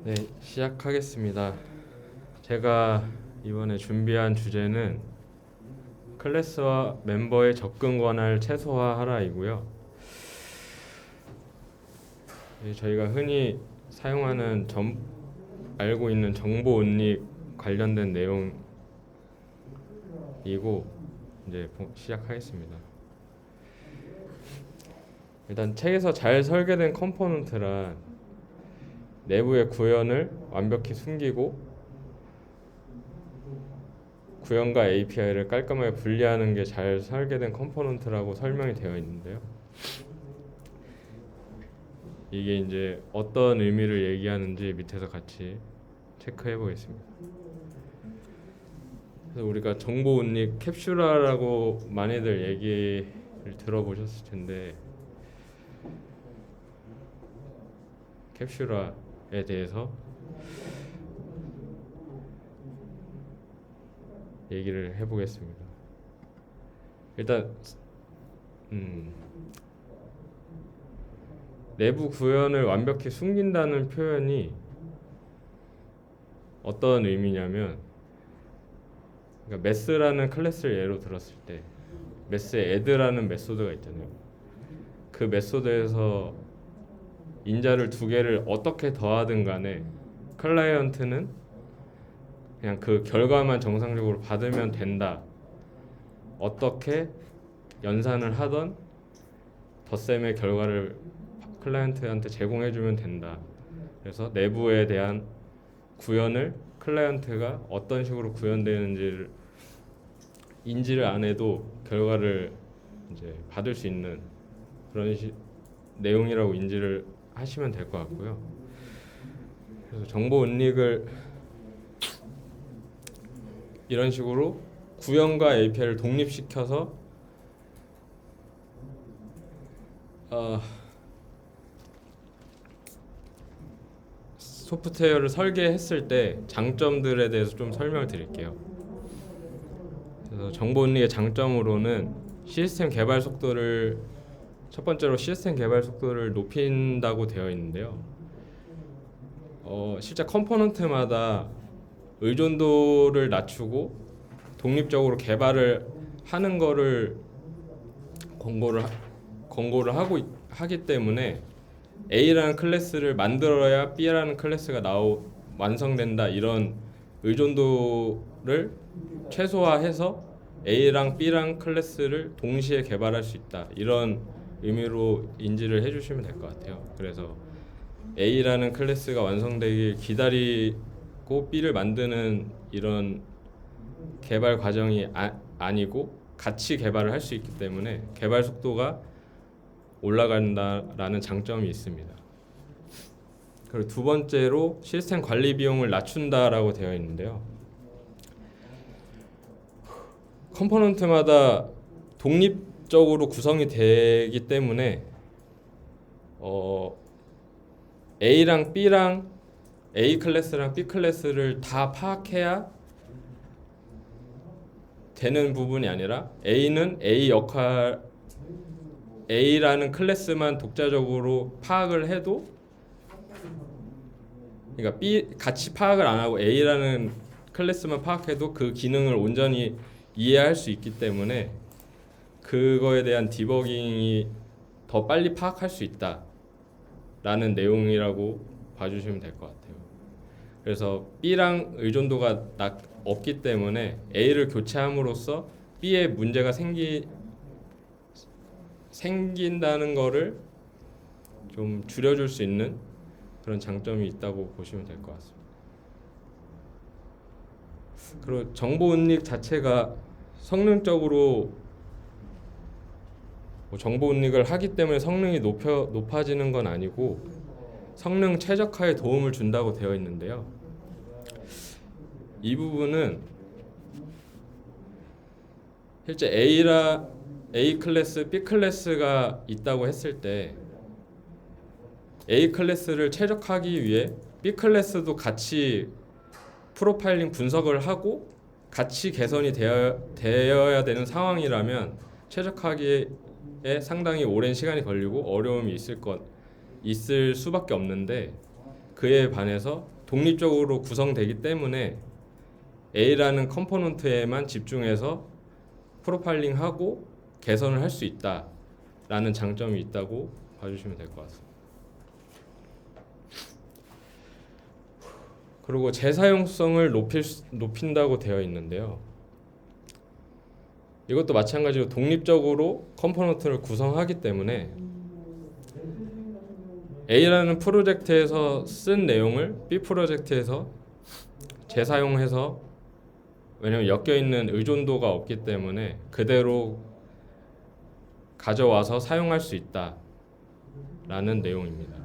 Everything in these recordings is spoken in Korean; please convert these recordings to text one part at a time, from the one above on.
네, 시작하겠습니다. 제가 이번에 준비한 주제는 클래스와 멤버의 접근 권한을 최소화하라이고요. 저희가 흔히 사용하는 알고 있는 정보 운립 관련된 내용이고 이제 시작하겠습니다. 일단 책에서 잘 설계된 컴포넌트란 내부의 구현을 완벽히 숨기고 구현과 API를 깔끔하게 분리하는 게 잘 설계된 컴포넌트라고 설명이 되어 있는데요. 이게 이제 어떤 의미를 얘기하는지 밑에서 같이 체크해 보겠습니다. 그래서 우리가 정보 운립 캡슐화라고 많이들 얘기를 들어보셨을 텐데, 캡슐화에 대해서 얘기를 해보겠습니다. 일단 내부 구현을 완벽히 숨긴다는 표현이 어떤 의미냐면, 그러니까 메스라는 클래스를 예로 들었을 때 메스에 add라는 메소드가 있잖아요. 그 메소드에서 인자를 두 개를 어떻게 더하든 간에 클라이언트는 그냥 그 결과만 정상적으로 받으면 된다. 어떻게 연산을 하던 덧셈의 결과를 클라이언트한테 제공해주면 된다. 그래서 내부에 대한 구현을 클라이언트가 어떤 식으로 구현되는지를 인지를 안 해도 결과를 이제 받을 수 있는 그런 내용이라고 인지를 하시면 될 것 같고요. 그래서 정보 운릭을 이런 식으로 구현과 API를 독립시켜서 소프트웨어를 설계했을 때 장점들에 대해서 좀 설명을 드릴게요. 그래서 정보 운릭의 장점으로는 첫 번째로 시스템 개발 속도를 높인다고 되어 있는데요. 실제 컴포넌트마다 의존도를 낮추고 독립적으로 개발을 하는 거를 권고를 하기 때문에 A라는 클래스를 만들어야 B라는 클래스가 완성된다, 이런 의존도를 최소화해서 A랑 B랑 클래스를 동시에 개발할 수 있다, 이런 의미로 인지를 해주시면 될 것 같아요. 그래서 A라는 클래스가 완성되길 기다리고 B를 만드는 이런 개발 과정이 아니고 같이 개발을 할 수 있기 때문에 개발 속도가 올라간다라는 장점이 있습니다. 그리고 두 번째로 시스템 관리 비용을 낮춘다라고 되어 있는데요. 컴포넌트마다 독립적으로 구성이 되기 때문에 A랑 B랑 A 클래스랑 B 클래스를 다 파악해야 되는 부분이 아니라 A라는 클래스만 독자적으로 파악을 해도, 그러니까 같이 파악을 안 하고 A라는 클래스만 파악해도 그 기능을 온전히 이해할 수 있기 때문에 그거에 대한 디버깅이 더 빨리 파악할 수 있다라는 내용이라고 봐주시면 될 것 같아요. 그래서 B랑 의존도가 없기 때문에 A를 교체함으로써 B에 문제가 생긴다는 거를 좀 줄여줄 수 있는 그런 장점이 있다고 보시면 될 것 같습니다. 그리고 정보 운릭 자체가 성능적으로 정보 운릭을 하기 때문에 성능이 높아지는 건 아니고 성능 최적화에 도움을 준다고 되어 있는데요. 이 부분은 실제 A 클래스, B 클래스가 있다고 했을 때 A 클래스를 최적화하기 위해 B 클래스도 같이 프로파일링 분석을 하고 같이 개선이 되어야 되는 상황이라면 최적화하기에 상당히 오랜 시간이 걸리고 어려움이 있을 수밖에 없는데, 그에 반해서 독립적으로 구성되기 때문에 A라는 컴포넌트에만 집중해서 프로파일링하고 개선을 할 수 있다라는 장점이 있다고 봐주시면 될 것 같습니다. 그리고 재사용성을 높인다고 되어 있는데요. 이것도 마찬가지로 독립적으로 컴포넌트를 구성하기 때문에 A라는 프로젝트에서 쓴 내용을 B 프로젝트에서 재사용해서, 왜냐하면 엮여있는 의존도가 없기 때문에 그대로 가져와서 사용할 수 있다라는 내용입니다.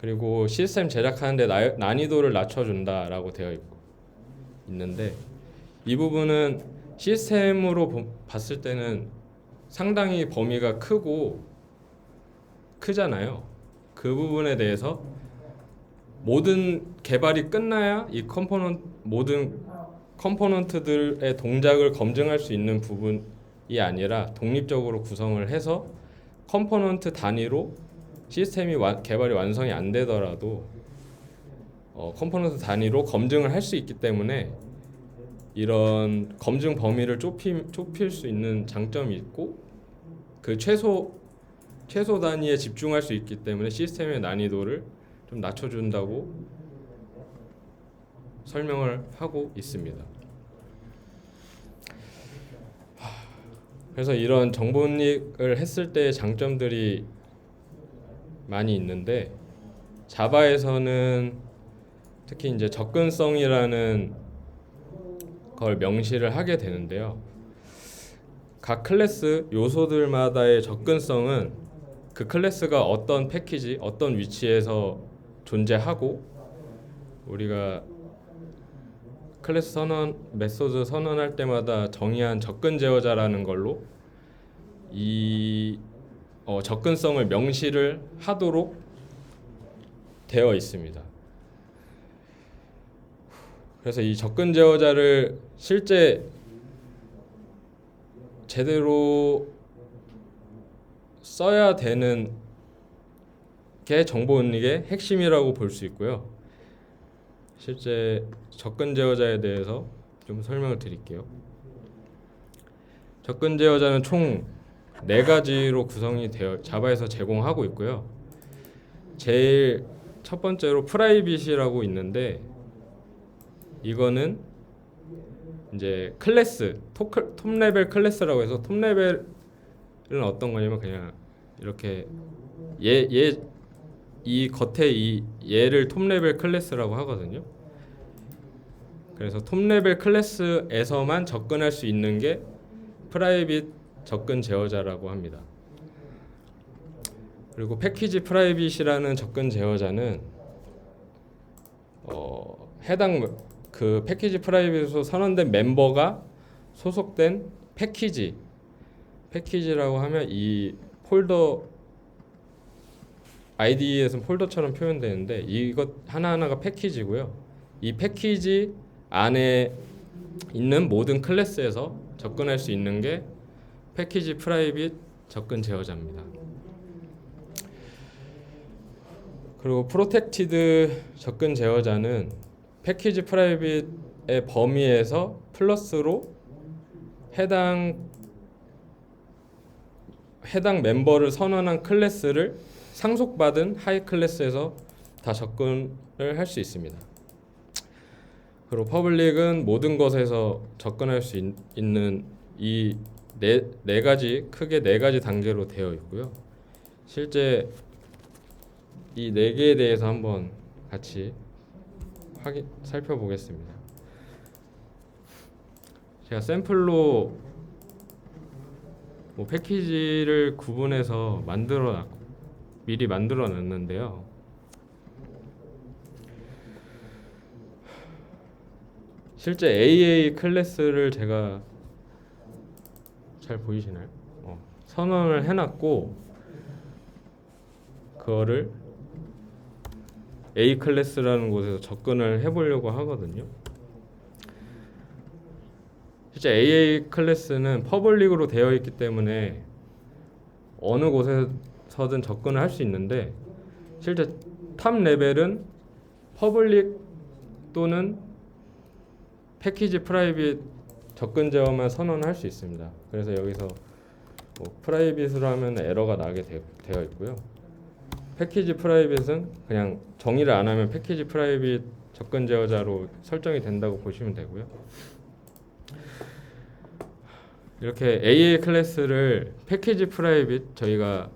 그리고 시스템 제작하는데 난이도를 낮춰준다라고 되어 있는데, 이 부분은 시스템으로 봤을 때는 상당히 범위가 크잖아요. 그 부분에 대해서 모든 개발이 끝나야 이 모든 컴포넌트들의 동작을 검증할 수 있는 부분이 아니라 독립적으로 구성을 해서 컴포넌트 단위로 시스템이 개발이 완성이 안 되더라도 컴포넌트 단위로 검증을 할 수 있기 때문에 이런 검증 범위를 좁힐 수 있는 장점이 있고, 그 최소 단위에 집중할 수 있기 때문에 시스템의 난이도를 좀 낮춰준다고 설명을 하고 있습니다. 그래서 이런 정보닉을 했을 때의 장점들이 많이 있는데, 자바에서는 특히 이제 접근성이라는 걸 명시를 하게 되는데요. 각 클래스 요소들마다의 접근성은 그 클래스가 어떤 패키지, 어떤 위치에서 존재하고, 우리가 클래스 메소드 선언할 때마다 정의한 접근 제어자라는 걸로 이 접근성을 명시를 하도록 되어 있습니다. 그래서 이 접근 제어자를 실제 제대로 써야 되는 게 정보은닉의 핵심이라고 볼 수 있고요. 실제 접근 제어자에 대해서 좀 설명을 드릴게요. 접근 제어자는 총 4가지로 구성이 되어 자바에서 제공하고 있고요. 제일 첫 번째로 프라이빗이라고 있는데, 이거는 이제 클래스, 톱레벨 클래스라고 해서, 톱레벨은 어떤 거냐면 그냥 이렇게 이 겉에 얘를 톱레벨 클래스라고 하거든요. 그래서 톱레벨 클래스에서만 접근할 수 있는 게 프라이빗 접근 제어자라고 합니다. 그리고 패키지 프라이빗이라는 접근 제어자는 해당 그 패키지 프라이빗으로 선언된 멤버가 소속된 패키지라고 하면 이 폴더 IDE에서는 폴더처럼 표현되는데, 이것 하나하나가 패키지고요. 이 패키지 안에 있는 모든 클래스에서 접근할 수 있는 게 패키지 프라이빗 접근 제어자입니다. 그리고 프로텍티드 접근 제어자는 패키지 프라이빗의 범위에서 플러스로 해당 멤버를 선언한 클래스를 상속받은 하이 클래스에서 다 접근을 할 수 있습니다. 그리고 퍼블릭은 모든 것에서 접근할 수 있는 이 네 가지, 크게 4가지 단계로 되어 있고요. 실제 이 4개에 대해서 한번 같이 살펴보겠습니다. 제가 샘플로 패키지를 구분해서 미리 만들어 놨는데요. 실제 AA 클래스를 제가 잘 보이시나요? 선언을 해놨고, 그거를 A 클래스라는 곳에서 접근을 해보려고 하거든요. 실제 AA 클래스는 퍼블릭으로 되어 있기 때문에 어느 곳에서 레벨에서든 접근을 할 수 있는데 실제 탑 레벨은 퍼블릭 또는 패키지 프라이빗 접근 제어만 선언할 수 있습니다. 그래서 여기서 뭐 프라이빗으로 하면 에러가 나게 되어 있고요. 패키지 프라이빗은 그냥 정의를 안 하면 패키지 프라이빗 접근 제어자로 설정이 된다고 보시면 되고요. 이렇게 AA 클래스를 패키지 프라이빗 저희가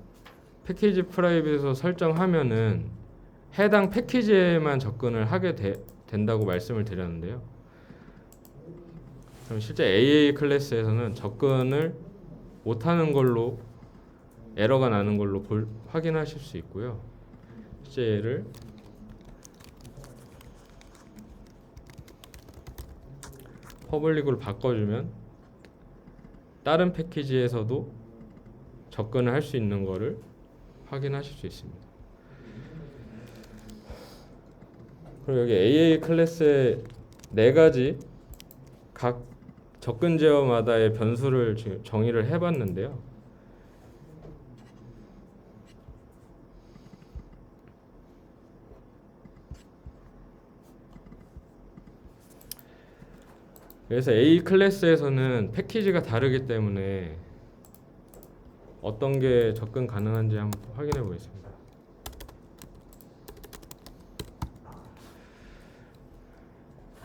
패키지 프라이빗으로 설정하면은 해당 패키지에만 접근을 하게 된다고 말씀을 드렸는데요. 그럼 실제 AA 클래스에서는 접근을 못하는 걸로 에러가 나는 걸로 확인하실 수 있고요. 실제 얘를 퍼블릭으로 바꿔주면 다른 패키지에서도 접근을 할 수 있는 거를 확인하실 수 있습니다. 그리고 여기 AA 클래스의 4가지 각 접근 제어마다의 변수를 지금 정의를 해봤는데요. 그래서 A 클래스에서는 패키지가 다르기 때문에 어떤 게 접근 가능한지 한번 확인해 보겠습니다.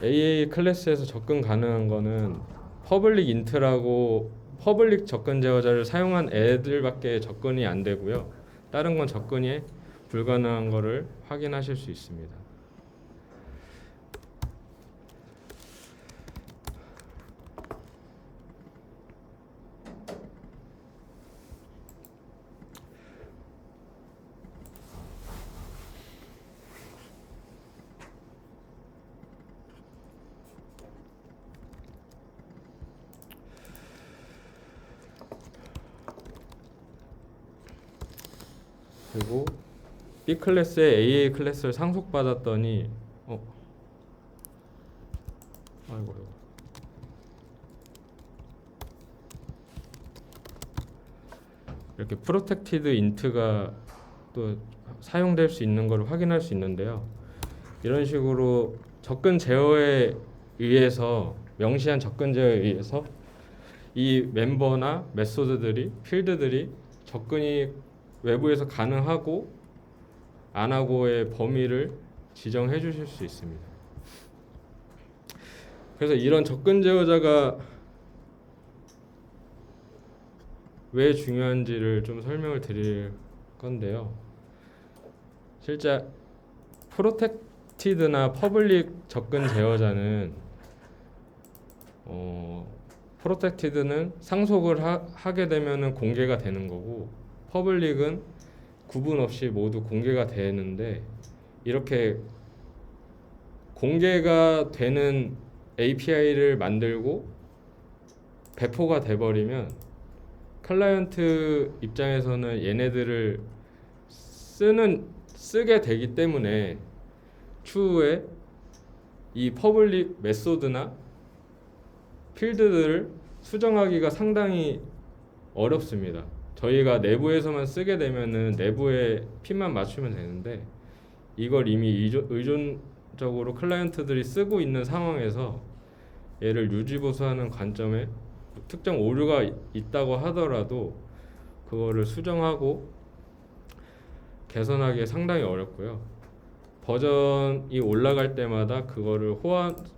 AA 클래스에서 접근 가능한 거는 퍼블릭 인트라고 퍼블릭 접근 제어자를 사용한 애들밖에 접근이 안 되고요. 다른 건 접근이 불가능한 거를 확인하실 수 있습니다. 그리고 B 클래스에 AA 클래스를 상속받았더니 아이고 이렇게 프로텍티드 인트가 또 사용될 수 있는 걸 확인할 수 있는데요. 이런 식으로 접근 제어에 의해서 명시한 접근 제어에 의해서 이 멤버나 메소드들이 필드들이 접근이 외부에서 가능하고 안 하고의 범위를 지정해 주실 수 있습니다. 그래서 이런 접근 제어자가 왜 중요한지를 좀 설명을 드릴 건데요. 실제 프로텍티드나 퍼블릭 접근 제어자는 프로텍티드는 상속을 하게 되면은 공개가 되는 거고 퍼블릭은 구분 없이 모두 공개가 되는데 이렇게 공개가 되는 API를 만들고 배포가 돼버리면 클라이언트 입장에서는 얘네들을 쓰게 되기 때문에 추후에 이 퍼블릭 메소드나 필드들을 수정하기가 상당히 어렵습니다. 저희가 내부에서만 쓰게 되면은 내부에 핀만 맞추면 되는데 이걸 이미 의존적으로 클라이언트들이 쓰고 있는 상황에서 얘를 유지보수하는 관점에 특정 오류가 있다고 하더라도 그거를 수정하고 개선하기 상당히 어렵고요. 버전이 올라갈 때마다 그거를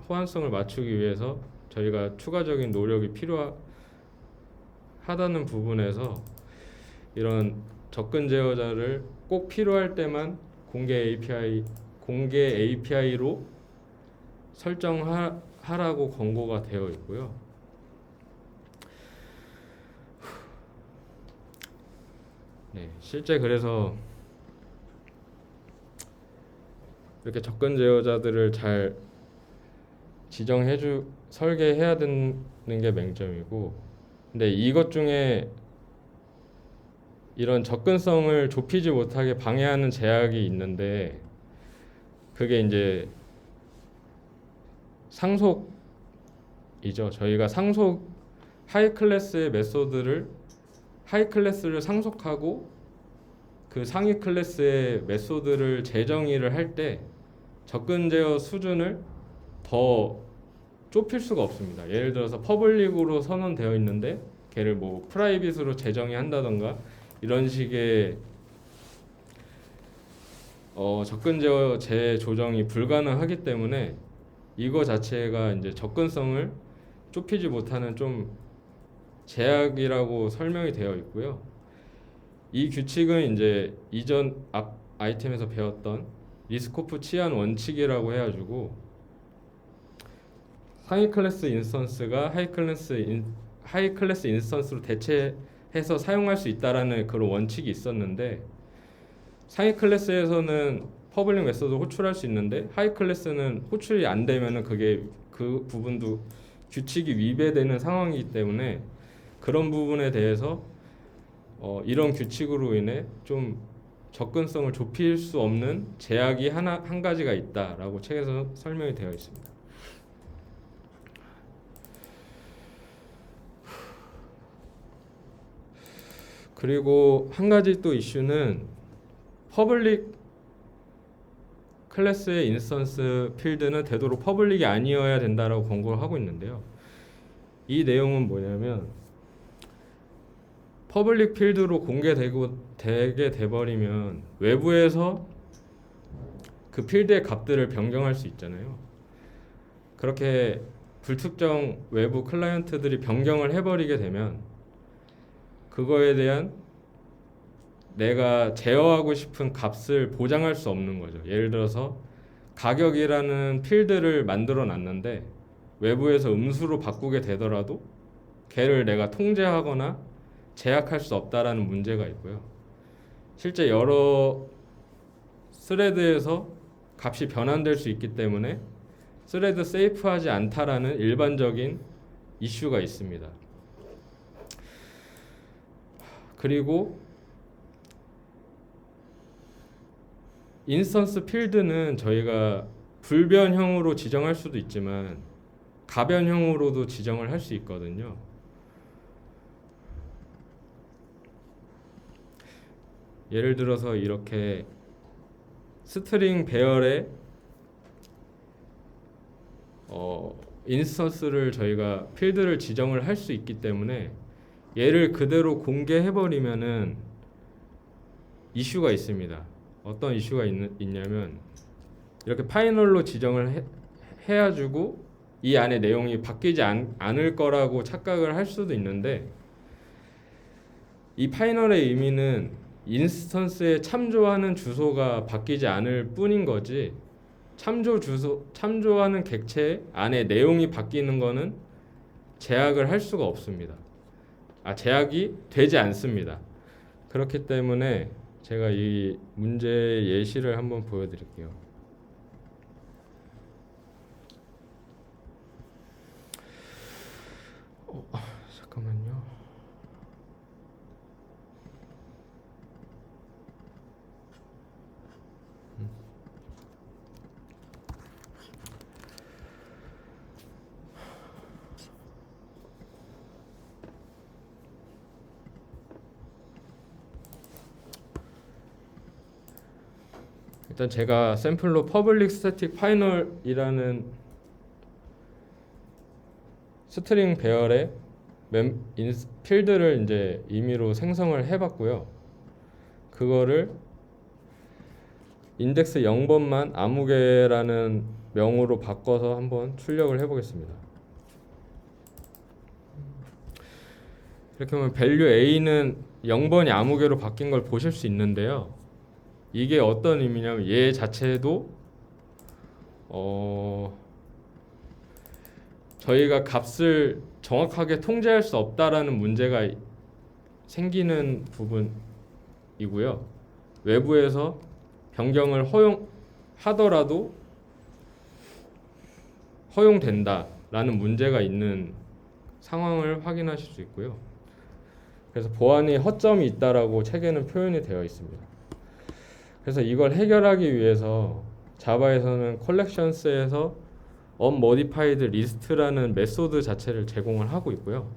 호환성을 맞추기 위해서 저희가 추가적인 노력이 필요하다는 부분에서 이런 접근 제어자를 꼭 필요할 때만 공개 API로 설정하라고 권고가 되어 있고요. 네, 실제 그래서 이렇게 접근 제어자들을 잘 설계해야 되는 게 맹점이고, 근데 이것 중에 이런 접근성을 좁히지 못하게 방해하는 제약이 있는데 그게 이제 상속이죠. 저희가 하이 클래스의 메소드를 하이 클래스를 상속하고 그 상위 클래스의 메소드를 재정의를 할 때 접근 제어 수준을 더 좁힐 수가 없습니다. 예를 들어서 퍼블릭으로 선언되어 있는데 걔를 뭐 프라이빗으로 재정의한다던가 이런 식의 접근 제어 재조정이 불가능하기 때문에 이거 자체가 이제 접근성을 좁히지 못하는 좀 제약이라고 설명이 되어 있고요. 이 규칙은 이제 이전 앞 아이템에서 배웠던 리스코프 치안 원칙이라고 해가지고 상위 클래스 인스턴스가 하이 클래스 인스턴스로 대체해서 사용할 수 있다라는 그런 원칙이 있었는데 상위 클래스에서는 퍼블릭 메소드 호출할 수 있는데 하이 클래스는 호출이 안 되면은 그게 그 부분도 규칙이 위배되는 상황이기 때문에 그런 부분에 대해서 이런 규칙으로 인해 좀 접근성을 좁힐 수 없는 제약이 한 가지가 있다라고 책에서 설명이 되어 있습니다. 그리고 한 가지 또 이슈는 퍼블릭 클래스의 인스턴스 필드는 되도록 퍼블릭이 아니어야 된다라고 권고를 하고 있는데요. 이 내용은 뭐냐면 퍼블릭 필드로 되게 돼버리면 외부에서 그 필드의 값들을 변경할 수 있잖아요. 그렇게 불특정 외부 클라이언트들이 변경을 해버리게 되면 그거에 대한 내가 제어하고 싶은 값을 보장할 수 없는 거죠. 예를 들어서 가격이라는 필드를 만들어 놨는데 외부에서 음수로 바꾸게 되더라도 걔를 내가 통제하거나 제약할 수 없다라는 문제가 있고요. 실제 여러 스레드에서 값이 변환될 수 있기 때문에 스레드 세이프하지 않다라는 일반적인 이슈가 있습니다. 그리고 인스턴스 필드는 저희가 불변형으로 지정할 수도 있지만 가변형으로도 지정을 할 수 있거든요. 예를 들어서 이렇게 스트링 배열에 인스턴스를 저희가 필드를 지정을 할 수 있기 때문에 얘를 그대로 공개해버리면은 이슈가 있습니다. 어떤 이슈가 있냐면 이렇게 파이널로 지정을 해가지고 이 안에 내용이 바뀌지 않을 거라고 착각을 할 수도 있는데 이 파이널의 의미는 인스턴스에 참조하는 주소가 바뀌지 않을 뿐인 거지 참조하는 객체 안에 내용이 바뀌는 거는 제약을 할 수가 없습니다. 제약이 되지 않습니다. 그렇기 때문에 제가 이 문제 예시를 한번 보여드릴게요. 잠깐만요. 일단 제가 샘플로 퍼블릭 스태틱 파이널이라는 스트링 배열의 필드를 이제 임의로 생성을 해봤고요. 그거를 인덱스 0번만 아무개라는 명으로 바꿔서 한번 출력을 해보겠습니다. 이렇게 하면 밸류 A는 0번이 아무개로 바뀐 걸 보실 수 있는데요. 이게 어떤 의미냐면 얘 자체도 저희가 값을 정확하게 통제할 수 없다라는 문제가 생기는 부분이고요. 외부에서 변경을 허용하더라도 허용된다라는 문제가 있는 상황을 확인하실 수 있고요. 그래서 보안에 허점이 있다라고 책에는 표현이 되어 있습니다. 그래서 이걸 해결하기 위해서 자바에서는 컬렉션스에서 unmodified list라는 메소드 자체를 제공을 하고 있고요.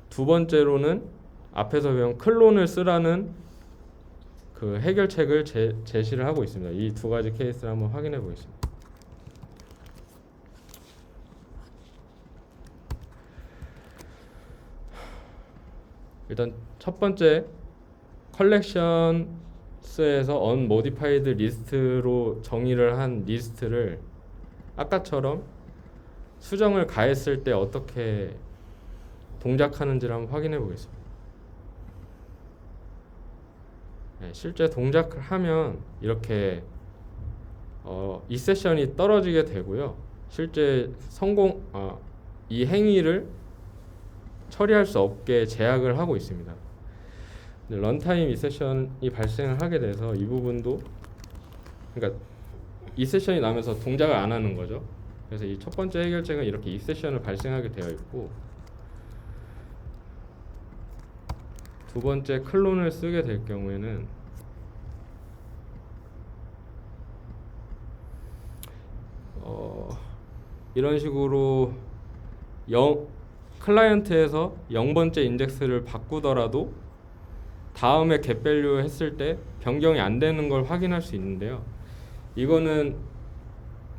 두 번째로는 앞에서 배운 클론을 쓰라는 그 해결책을 제시를 하고 있습니다. 이 두 가지 케이스를 한번 확인해 보겠습니다. 일단 첫 번째 컬렉션스에서 unmodified 리스트로 정의를 한 리스트를 아까처럼 수정을 가했을 때 어떻게 동작하는지를 한번 확인해 보겠습니다. 네, 실제 동작을 하면 이렇게 이 세션이 떨어지게 되고요. 실제 이 행위를 처리할 수 없게 제약을 하고 있습니다. 런타임 이 세션이 발생을 하게 돼서 이 부분도, 그러니까 이 세션이 나면서 동작을 안 하는 거죠. 그래서 이 첫 번째 해결책은 이렇게 이 세션을 발생하게 되어 있고, 두 번째 클론을 쓰게 될 경우에는 이런 식으로 클라이언트에서 0번째 인덱스를 바꾸더라도 다음에 getValue 했을 때 변경이 안 되는 걸 확인할 수 있는데요. 이거는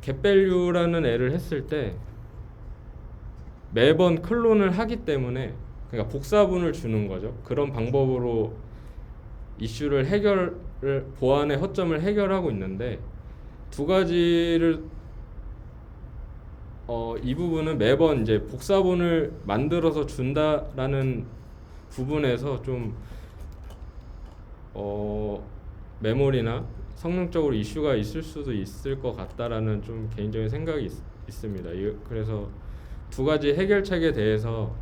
getValue라는 애를 했을 때 매번 클론을 하기 때문에, 그러니까 복사분을 주는 거죠. 그런 방법으로 이슈를 보안의 허점을 해결하고 있는데, 두 가지를 이 부분은 매번 이제 복사본을 만들어서 준다라는 부분에서 좀 메모리나 성능적으로 이슈가 있을 수도 있을 것 같다라는 좀 개인적인 생각이 있습니다. 그래서 두 가지 해결책에 대해서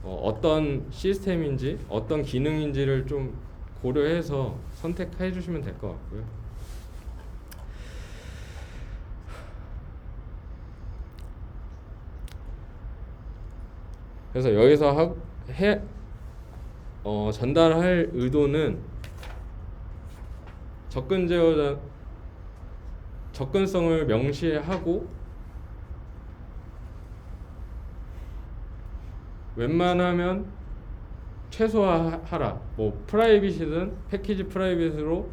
어떤 시스템인지 어떤 기능인지를 좀 고려해서 선택해 주시면 될 것 같고요. 그래서 여기서 전달할 의도는 접근성을 명시하고 웬만하면 최소화하라. 뭐 프라이빗이든 패키지 프라이빗으로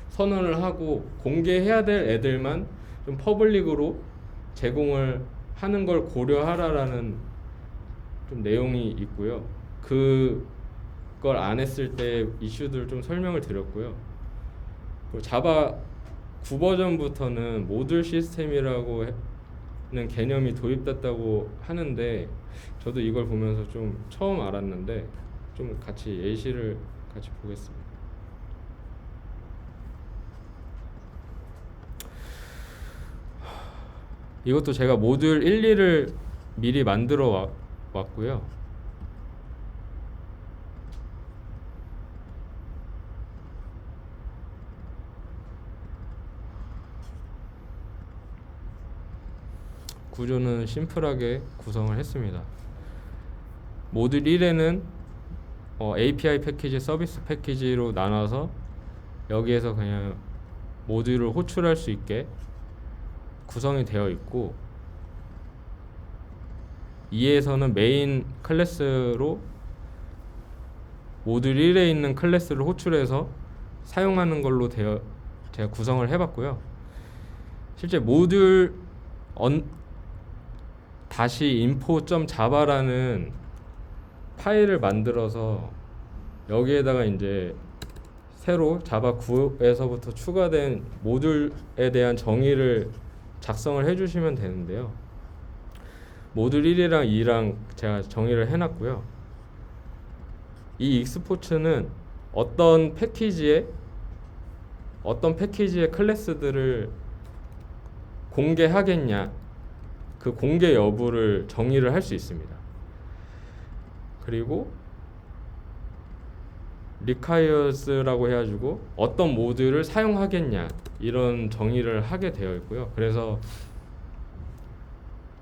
선언을 하고 공개해야 될 애들만 좀 퍼블릭으로 제공을 하는 걸 고려하라라는 좀 내용이 있고요. 그걸 안 했을 때 이슈들 좀 설명을 드렸고요. 그리고 자바 9버전부터는 모듈 시스템이라고 는 개념이 도입됐다고 하는데, 저도 이걸 보면서 좀 처음 알았는데 좀 같이 예시를 같이 보겠습니다. 이것도 제가 모듈 1, 2를 미리 만들어 왔고요. 구조는 심플하게 구성을 했습니다. 모듈 1에는 API 패키지, 서비스 패키지로 나눠서 여기에서 그냥 모듈을 호출할 수 있게 구성이 되어 있고, 2에서는 메인 클래스로 모듈 1에 있는 클래스를 호출해서 사용하는 걸로 제가 구성을 해봤고요. 실제 모듈 다시 info.java라는 파일을 만들어서 여기에다가 이제 새로 자바 9에서부터 추가된 모듈에 대한 정의를 작성을 해주시면 되는데요. 모듈 1이랑 2랑 제가 정의를 해놨고요. 이 익스포츠는 어떤 패키지의 클래스들을 공개하겠냐, 그 공개 여부를 정의를 할 수 있습니다. 그리고 requires라고 해가지고 어떤 모듈을 사용하겠냐, 이런 정의를 하게 되어 있고요. 그래서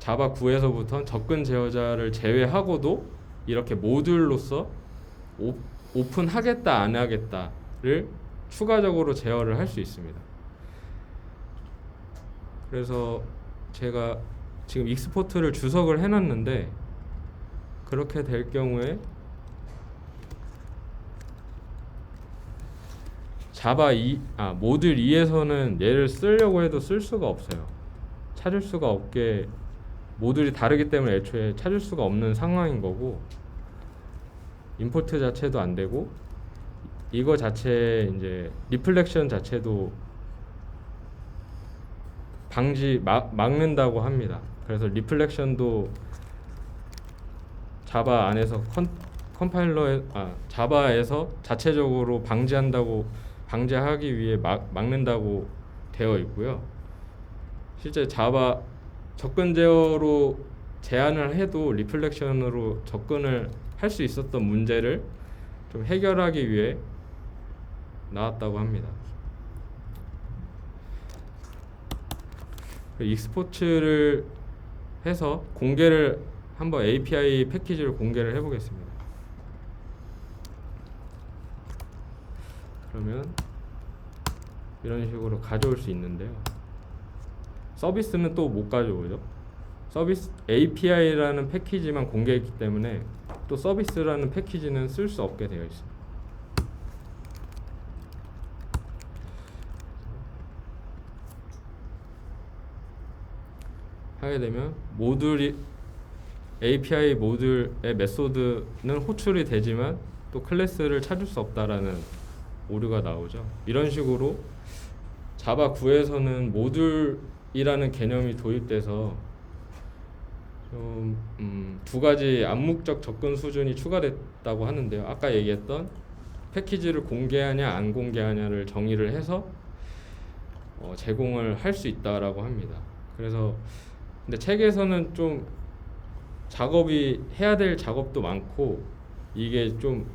자바 9에서부터는 접근 제어자를 제외하고도 이렇게 모듈로서 오픈하겠다 안 하겠다를 추가적으로 제어를 할 수 있습니다. 그래서 제가 지금 익스포트를 주석을 해놨는데, 그렇게 될 경우에 모듈 2에서는 얘를 쓰려고 해도 쓸 수가 없어요. 찾을 수가 없게 모듈이 다르기 때문에 애초에 찾을 수가 없는 상황인 거고, 임포트 자체도 안 되고, 이거 자체 이제 리플렉션 자체도 막는다고 합니다. 그래서 리플렉션도 자바 안에서 자바에서 자체적으로 방지하기 위해 막는다고 되어 있고요. 실제 자바 접근 제어로 제한을 해도 리플렉션으로 접근을 할 수 있었던 문제를 좀 해결하기 위해 나왔다고 합니다. 익스포츠를 해서 한번 API 패키지를 공개를 해보겠습니다. 그러면 이런 식으로 가져올 수 있는데요. 서비스는 또 못 가져오죠. 서비스 API라는 패키지만 공개했기 때문에 또 서비스라는 패키지는 쓸 수 없게 되어 있습니다. 하게 되면 API 모듈의 메소드는 호출이 되지만 또 클래스를 찾을 수 없다라는 오류가 나오죠. 이런 식으로 자바 9에서는 모듈이라는 개념이 도입돼서 좀 두 가지 암묵적 접근 수준이 추가됐다고 하는데요. 아까 얘기했던 패키지를 공개하냐 안 공개하냐를 정의를 해서 제공을 할 수 있다라고 합니다. 그래서 근데 책에서는 좀 해야 될 작업도 많고, 이게 좀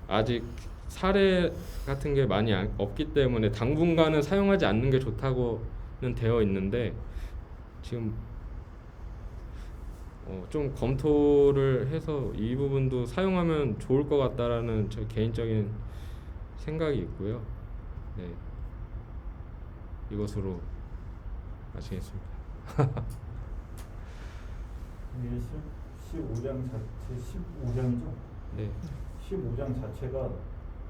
아직 사례 같은 게 많이 없기 때문에 당분간은 사용하지 않는 게 좋다고는 되어 있는데, 지금 좀 검토를 해서 이 부분도 사용하면 좋을 것 같다라는 저 개인적인 생각이 있고요. 네, 이것으로 마치겠습니다. 이게 15장 자체 15장이죠? 네. 15장 자체가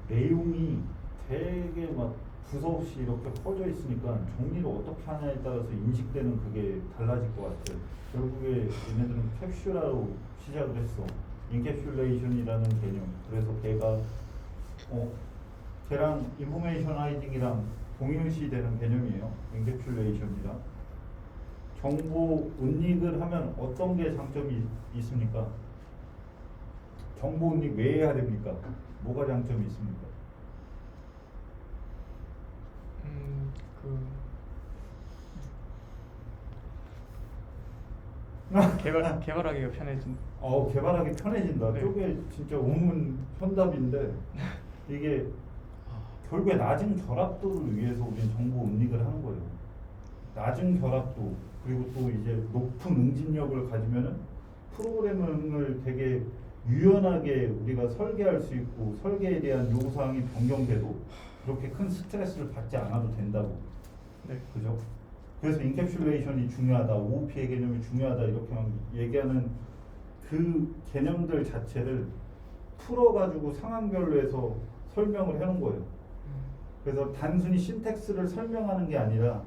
내용이 되게 막 두서없이 이렇게 퍼져 있으니까 정리를 어떻게 하냐에 따라서 인식되는 그게 달라질 것 같아요. 결국에 얘네들은 캡슐화로 시작을 했어. 인캡슐레이션이라는 개념. 그래서 걔랑 인포메이션 하이딩이랑 동일시되는 개념이에요. 인캡슐레이션이랑. 정보 은닉을 하면 어떤 게 장점이 있습니까? 정보 은닉 왜 해야 됩니까? 뭐가 장점이 있습니까? 개발하기가 편해진. 개발하기 편해진다. 네. 저게 진짜 우문 현답인데 이게 결국에 낮은 결합도를 위해서 우리는 정보 은닉을 하는 거예요. 낮은 결합도 그리고 또 이제 높은 응집력을 가지면은 프로그래밍을 되게 유연하게 우리가 설계할 수 있고 설계에 대한 요구사항이 변경돼도 그렇게 큰 스트레스를 받지 않아도 된다고. 네. 그죠? 그래서 인캡슐레이션이 중요하다, OOP의 개념이 중요하다 이렇게 얘기하는 그 개념들 자체를 풀어가지고 상황별로 해서 설명을 해놓은 거예요. 그래서 단순히 신텍스를 설명하는 게 아니라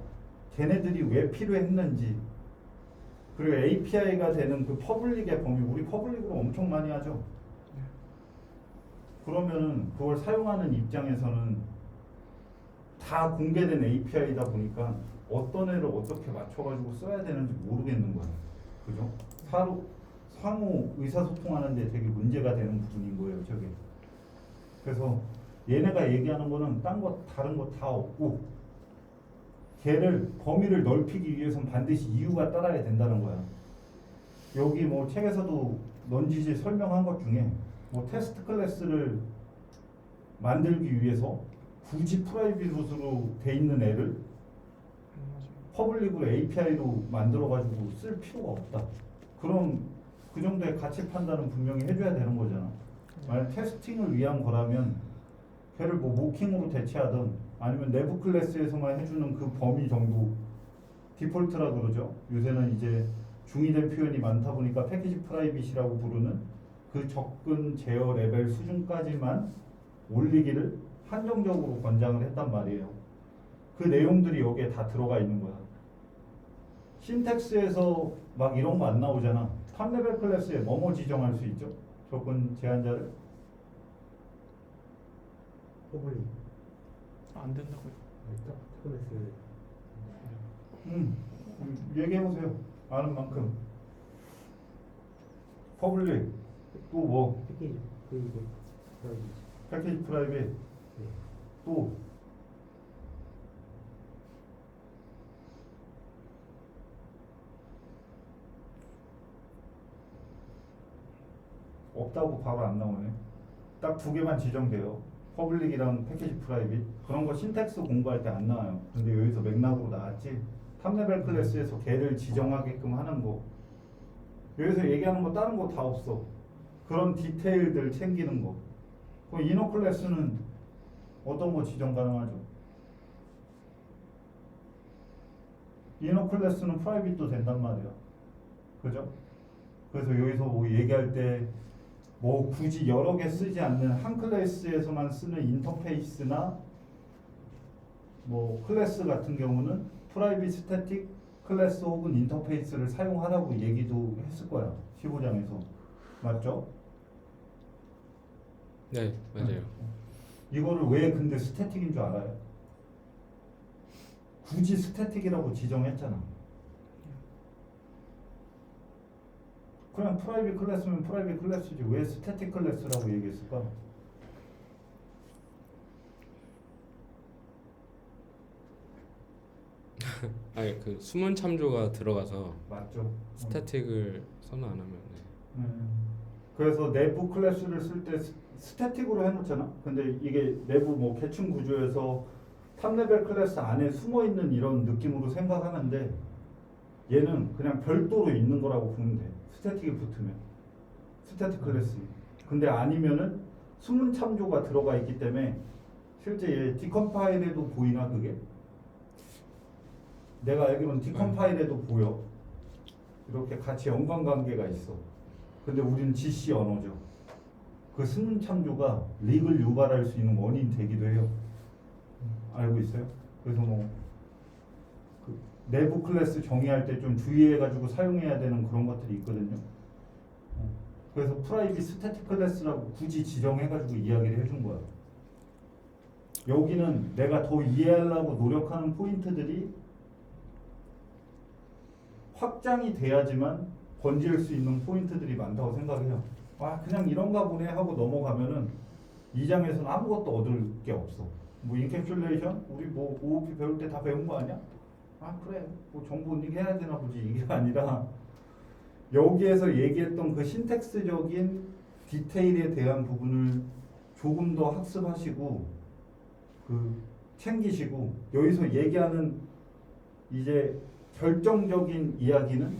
걔네들이 왜 필요했는지, 그리고 API가 되는 그 퍼블릭의 범위, 우리 퍼블릭으로 엄청 많이 하죠. 그러면은 그걸 사용하는 입장에서는 다 공개된 API다 보니까 어떤 애를 어떻게 맞춰가지고 써야 되는지 모르겠는 거예요. 그죠? 상호 의사소통하는데 되게 문제가 되는 부분인 거예요, 저게. 그래서 얘네가 얘기하는 거는 다른 거 다 없고, 걔를 범위를 넓히기 위해서는 반드시 이유가 따라야 된다는 거야. 여기 뭐 책에서도 넌지시 설명한 것 중에 뭐 테스트 클래스를 만들기 위해서 굳이 프라이빗으로 돼 있는 애를 퍼블릭으로 API로 만들어가지고 쓸 필요가 없다. 그럼 그 정도의 가치 판단은 분명히 해줘야 되는 거잖아. 만약 테스팅을 위한 거라면 걔를 뭐 모킹으로 대체하든 아니면 내부 클래스에서만 해주는 그 범위 정도, 디폴트라 그러죠. 요새는 이제 중의된 표현이 많다 보니까 패키지 프라이빗이라고 부르는 그 접근 제어 레벨 수준까지만 올리기를 한정적으로 권장을 했단 말이에요. 그 내용들이 여기에 다 들어가 있는 거야. 신텍스에서 막 이런 거 안 나오잖아. 탑레벨 클래스에 뭐뭐 지정할 수 있죠? 접근 제한자를. 포블릭 안 된다고요. 클래스 얘기해보세요. 아는 만큼. 퍼블릭, 또 뭐, 패키지 그 패키지 프라이빗, 네. 또 없다고 바로 안 나오네. 딱 두 개만 지정돼요. 퍼블릭이랑 패키지 프라이빗. 그런 거 신텍스 공부할 때 안 나와요. 근데 여기서 맥락으로 나왔지. 탑레벨 클래스에서 걔를 지정하게끔 하는 거. 여기서 얘기하는 거 다른 거 다 없어. 그런 디테일들 챙기는 거. 그럼 이너 클래스는 어떤 거 지정 가능하죠? 이너 클래스는 프라이빗도 된단 말이야. 그죠? 그래서 여기서 뭐 얘기할 때 뭐 굳이 여러 개 쓰지 않는 한 클래스에서만 쓰는 인터페이스나 뭐 클래스 같은 경우는 프라이빗 스태틱 클래스 혹은 인터페이스를 사용하라고 얘기도 했을 거야. 15장에서. 맞죠? 네, 맞아요. 이거를 왜 근데 스태틱인 줄 알아요? 굳이 스태틱이라고 지정했잖아. 그냥 프라이빗 클래스면 프라이빗 클래스지 왜 스태틱 클래스라고 얘기했을까? 아니 그 숨은 참조가 들어가서 맞죠? 스태틱을 선호 안 하면 네. 그래서 내부 클래스를 쓸 때 스태틱으로 해놓잖아. 근데 이게 내부 뭐 계층 구조에서 탑레벨 클래스 안에 숨어 있는 이런 느낌으로 생각하는데 얘는 그냥 별도로 있는 거라고 보면 돼. 스태틱이 붙으면 스태틱 클래스. 근데 아니면은 숨은 참조가 들어가 있기 때문에 실제 얘 디컴파일에도 보이나 그게? 내가 알기로는 디컴파일에도 보여. 이렇게 같이 연관관계가 있어. 근데 우리는 GC 언어죠. 그 숨은 참조가 릭을 유발할 수 있는 원인이 되기도 해요. 알고 있어요? 그래서 뭐 그 내부 클래스 정의할 때 좀 주의해가지고 사용해야 되는 그런 것들이 있거든요. 그래서 프라이빗 스태틱 클래스라고 굳이 지정해가지고 이야기를 해준 거야. 여기는 내가 더 이해하려고 노력하는 포인트들이 확장이 돼야지만 건질 수 있는 포인트들이 많다고 생각해요. 아 그냥 이런가 보네 하고 넘어가면은 이 장에서는 아무것도 얻을 게 없어. 뭐 인캡슐레이션 우리 뭐 OOP 배울 때 다 배운 거 아니야? 아 그래 뭐 정보 언닉 해야 되나 보지 이게 아니라 여기에서 얘기했던 그 신텍스적인 디테일에 대한 부분을 조금 더 학습하시고 그 챙기시고 여기서 얘기하는 이제 결정적인 이야기는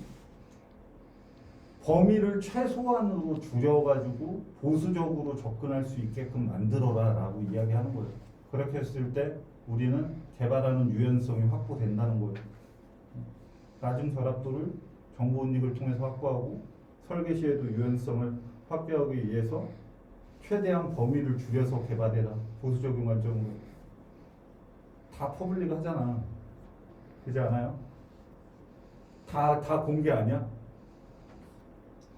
범위를 최소한으로 줄여가지고 보수적으로 접근할 수 있게끔 만들어라 라고 이야기하는 거예요. 그렇게 했을 때 우리는 개발하는 유연성이 확보된다는 거예요. 낮은 결합도를 정보 은닉을 통해서 확보하고 설계 시에도 유연성을 확보하기 위해서 최대한 범위를 줄여서 개발해라. 보수적인 관점으로. 다 퍼블릭 하잖아. 그렇지 않아요? 다 공개 아니야?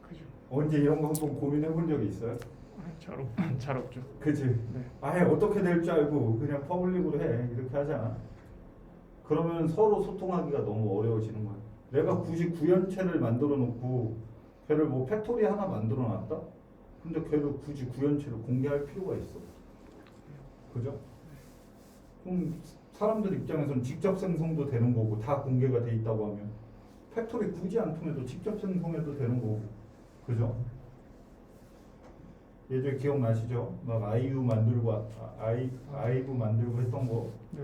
그죠. 언제 이런 거 한번 고민해 본 적이 있어요? 잘 없죠. 그치? 네. 아예 어떻게 될 줄 알고 그냥 퍼블릭으로 해 이렇게 하잖아. 그러면 서로 소통하기가 너무 어려워지는 거야. 내가 굳이 구현체를 만들어 놓고 걔를 뭐 팩토리 하나 만들어 놨다? 근데 걔를 굳이 구현체를 공개할 필요가 있어? 그죠? 그럼 사람들 입장에서는 직접 생성도 되는 거고 다 공개가 돼 있다고 하면 팩토리 굳이 안 통해도 직접 생성해도 되는 거고 그죠? 예전에 기억나시죠? 막 아이유 만들고 아이브 만들고 했던 거 네.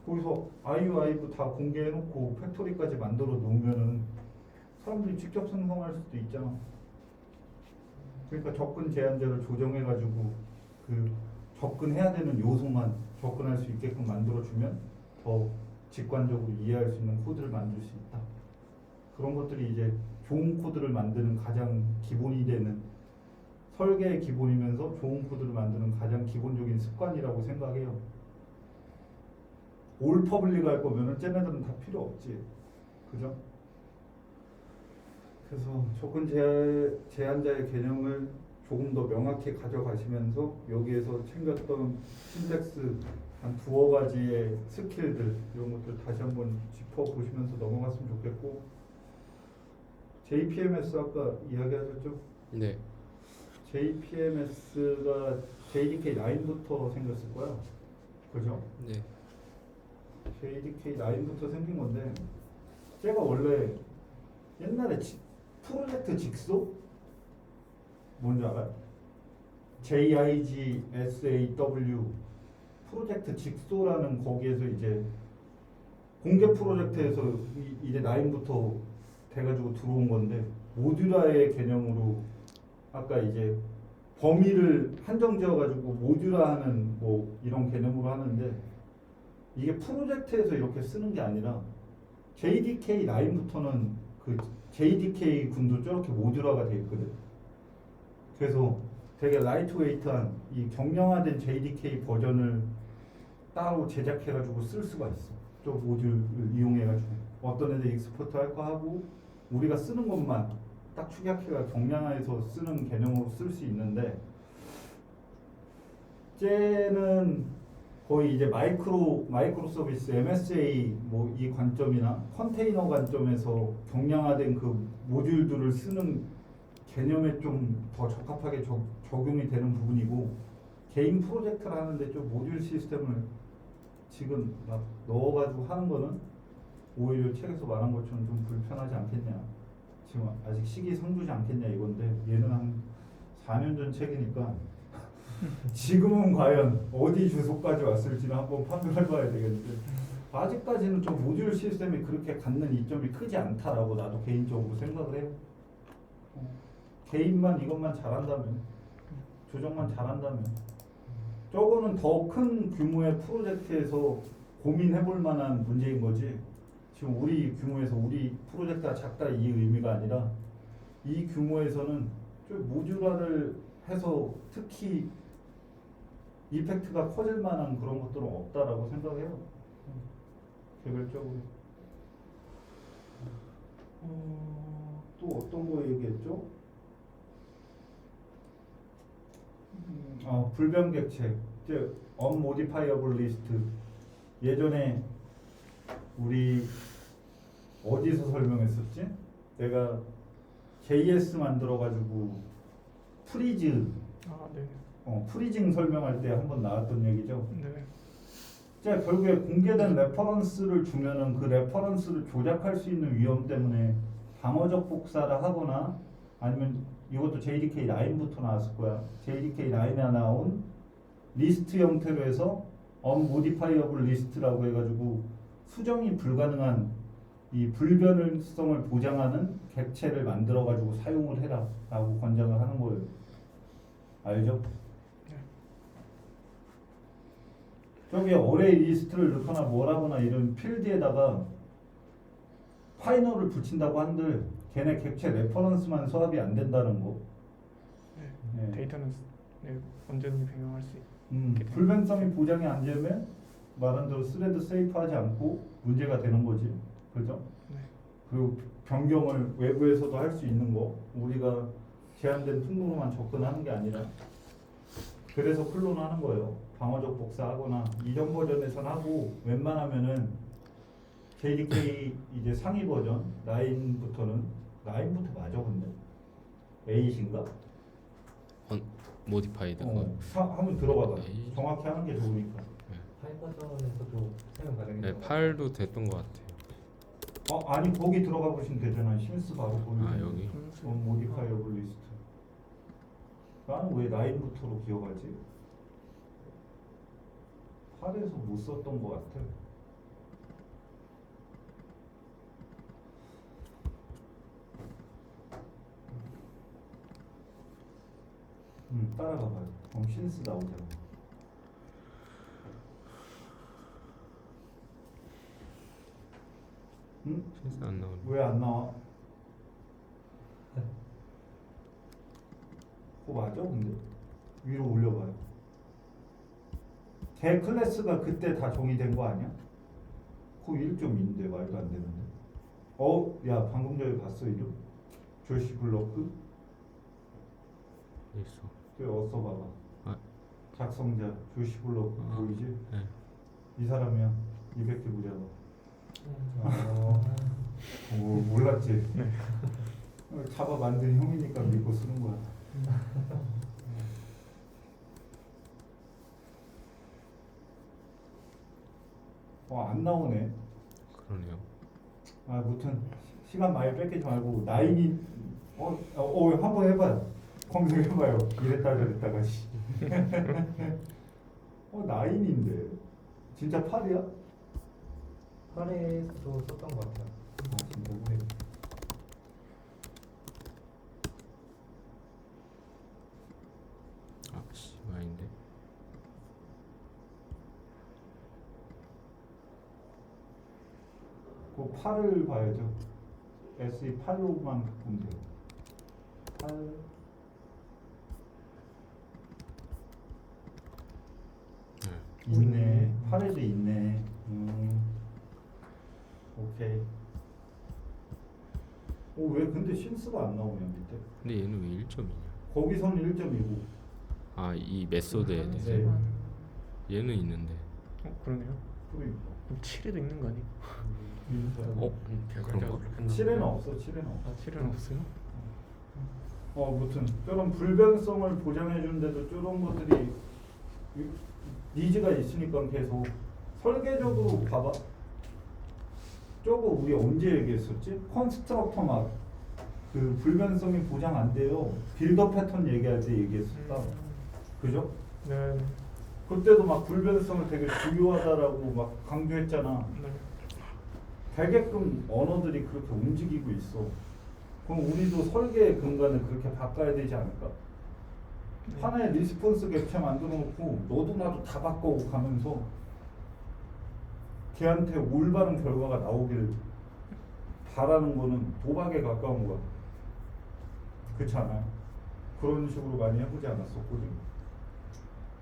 거기서 아이브 다 공개해놓고 팩토리까지 만들어 놓으면은 사람들이 직접 생성할 수도 있잖아. 그러니까 접근 제한자를 조정해가지고 그 접근해야 되는 요소만 접근할 수 있게끔 만들어주면 더 직관적으로 이해할 수 있는 코드를 만들 수 있다. 그런 것들이 이제 좋은 코드를 만드는 가장 기본이 되는 설계의 기본이면서 좋은 코드를 만드는 가장 기본적인 습관이라고 생각해요. 올 퍼블릭 할 거면은 쟤네들은 다 필요 없지. 그죠? 그래서 조건 제한자의 개념을 조금 더 명확히 가져가시면서 여기에서 챙겼던 신텍스 한 두어 가지의 스킬들 이런 것들 다시 한번 짚어보시면서 넘어갔으면 좋겠고 JPMS 아까 이야기하셨죠? 네. JPMS가 JDK 9부터 생겼을 거야. 그죠? 네. JDK 9부터 생긴 건데 제가 원래 옛날에 프로젝트 직소? 뭔지 알아요? JIGSAW 프로젝트 직소라는 거기에서 이제 공개 프로젝트에서 이제 9부터 돼가지고 들어온 건데 모듈화의 개념으로 아까 이제 범위를 한정 지어가지고 모듈화하는 뭐 이런 개념으로 하는데 이게 프로젝트에서 이렇게 쓰는 게 아니라 JDK 9부터는 그 JDK 군도 저렇게 모듈화가 돼 있거든. 그래서 되게 라이트웨이트한 이 경량화된 JDK 버전을 따로 제작해가지고 쓸 수가 있어. 저 모듈을 이용해가지고 어떤 애들 익스포트 할 거 하고 우리가 쓰는 것만 딱 축약해가 경량화해서 쓰는 개념으로 쓸 수 있는데 쟤는 거의 이제 마이크로 서비스 MSA 뭐 이 관점이나 컨테이너 관점에서 경량화된 그 모듈들을 쓰는 개념에 좀 더 적합하게 적용이 되는 부분이고 개인 프로젝트를 하는데 좀 모듈 시스템을 지금 막 넣어가지고 하는 거는 오히려 책에서 말한 것처럼 좀 불편하지 않겠냐. 지금 아직 시기상조지 않겠냐 이건데 얘는 한 4년 전 책이니까 지금은 과연 어디 주소까지 왔을지는 한번 판별해봐야 되겠는데 아직까지는 좀 모듈 시스템이 그렇게 갖는 이점이 크지 않다라고 나도 개인적으로 생각을 해요. 개인만 이것만 잘한다면 조정만 잘한다면 저거는 더 큰 규모의 프로젝트에서 고민해볼 만한 문제인 거지. 지금 우리 규모에서 우리 프로젝트가 작다 이 의미가 아니라 이 규모에서는 좀 모듈화를 해서 특히 이펙트가 커질 만한 그런 것들은 없다라고 생각해요. 개별적으로. 또 어떤 거 얘기했죠? 불변객체, 즉 unmodifiable list. 예전에 우리 어디서 설명했었지? 내가 JS 만들어가지고 프리즈, 네. 프리징 설명할 때 한번 나왔던 얘기죠. 네. 자, 결국에 공개된 레퍼런스를 주면은 그 레퍼런스를 조작할 수 있는 위험 때문에 방어적 복사를 하거나 아니면 이것도 JDK 9부터 나왔을 거야. JDK 9에 나온 리스트 형태로 해서 unmodifiable list라고 해가지고 수정이 불가능한 이 불변성을 보장하는 객체를 만들어가지고 사용을 해라라고 권장을 하는 거예요. 알죠? 네. 저기 어레이 리스트를 넣거나 뭐라거나 이런 필드에다가 파이널을 붙인다고 한들 걔네 객체 레퍼런스만 수합이 안 된다는 거. 네. 네. 데이터는 네, 언제든지 변경할 수 있게 불변성이 보장이 안 되면 말한 대로 스레드 세이프하지 않고 문제가 되는 거지. 그죠? 네. 그리고 변경을 외부에서도 할 수 있는 거. 우리가 제한된 통로로만 접근하는 게 아니라 그래서 클론 하는 거예요. 방어적 복사하거나 이전 버전에선 하고 웬만하면은 JDK 이제 상위 버전 9부터는 9부터 맞아 근데 8인가? 모디파이드. 한번 들어봐봐. 에이. 정확히 하는 게 좋으니까. 8버전에서도 사용 가능해요. 네, 8도 됐던 것 같아요. 아니 거기 들어가 보시면 되잖아. 신스 바로 보이고. 아, 여기. 모디파이어블 리스트. 나는 왜 9부터로 기억하지? 8에서 못 썼던 것 같아. 따라가 봐요. 그럼 신스 나오잖아. 응? 신스 안 나오네. 왜 안 나와? 그거 맞아 근데? 위로 올려봐요. 걔 클래스가 그때 다 정의된 거 아니야? 그거 1.2인데 말도 안 되는데. 야 방금 전에 봤어 이름? 조시 블러크? 있어. 저기 어서 봐봐. 아. 작성자 조시 블러크 보이지? 네. 이 사람이야. 200개 부자가. 어. 오 몰랐지? 잡아 만든 형이니까 믿고 쓰는 거야. 안 나오네. 그러네요. 무튼 시간 많이 뺏기지 말고 나인이 한번 해봐요. 검색해봐요. 이랬다 저랬다가 씨. 나인인데 진짜 8이야? 8회에서도 썼던 것 같아요. 진짜 네. 씨, 아닌데. 그 8을 봐야죠. SE 8로만 보면 돼요. 8 있네. 8에도 있네. 오케이. 왜 근데 신스가 안 나오냐 밑에? 근데 얘는 왜 1점이냐? 거기서는 1.29. 이 메소드에 대해서. 네. 얘는 있는데. 그러네요. 그러니까. 그럼 7에도 있는 거 아니에요? 그런가? 7에는 없어. 7에는 없어. 7은 없어요? 무튼 저런 불변성을 보장해 주는데도 저런 것들이 니즈가 있으니까 계속 설계적으로 봐봐. 저거 우리 언제 얘기했었지? 컨스트럭터 막 그 불변성이 보장 안 돼요. 빌더 패턴 얘기할 때 얘기했었다. 그죠? 네. 그때도 막 불변성을 되게 중요하다라고 막 강조했잖아. 네. 되게끔 언어들이 그렇게 움직이고 있어. 그럼 우리도 설계의 근간을 그렇게 바꿔야 되지 않을까? 하나의 리스폰스 객체 만들어 놓고 너도 나도 다 바꿔고 가면서 걔한테 올바른 결과가 나오길 바라는 거는 도박에 가까운 거야. 그렇지 않아요? 그런 식으로 많이 해보지 않았었고 지금.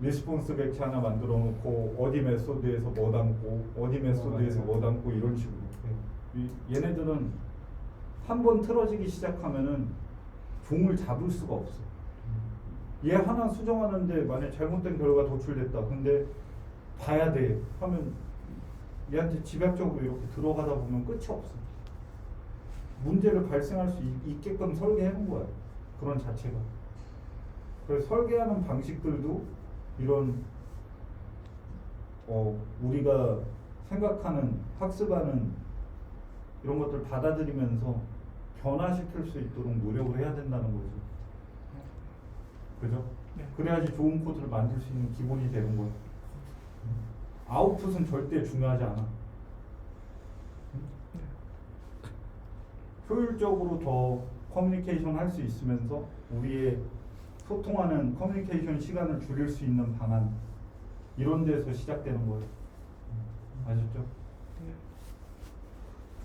리스폰스 객체 하나 만들어 놓고 어디 메소드에서 뭐 담고 어디 메소드에서 뭐 담고 이런 식으로. 얘네들은 한 번 틀어지기 시작하면은 종을 잡을 수가 없어. 얘 하나 수정하는데 만약 잘못된 결과가 도출됐다. 근데 봐야 돼 하면 얘한테 집약적으로 이렇게 들어가다 보면 끝이 없어. 문제를 발생할 수 있게끔 설계해 놓은 거야. 그런 자체가. 그래서 설계하는 방식들도 이런 우리가 생각하는 학습하는 이런 것들 받아들이면서 변화시킬 수 있도록 노력을 해야 된다는 거죠. 그죠? 네. 그래야지 좋은 코드를 만들 수 있는 기본이 되는 거야. 아웃풋은 절대 중요하지 않아. 효율적으로 더 커뮤니케이션 할 수 있으면서 우리의 소통하는 커뮤니케이션 시간을 줄일 수 있는 방안 이런 데서 시작되는 거예요. 아셨죠? 네.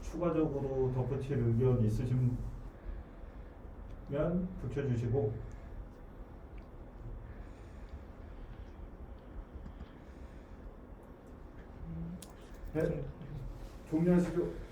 추가적으로 덧붙일 의견 있으시면 붙여주시고 네, 종료하시죠.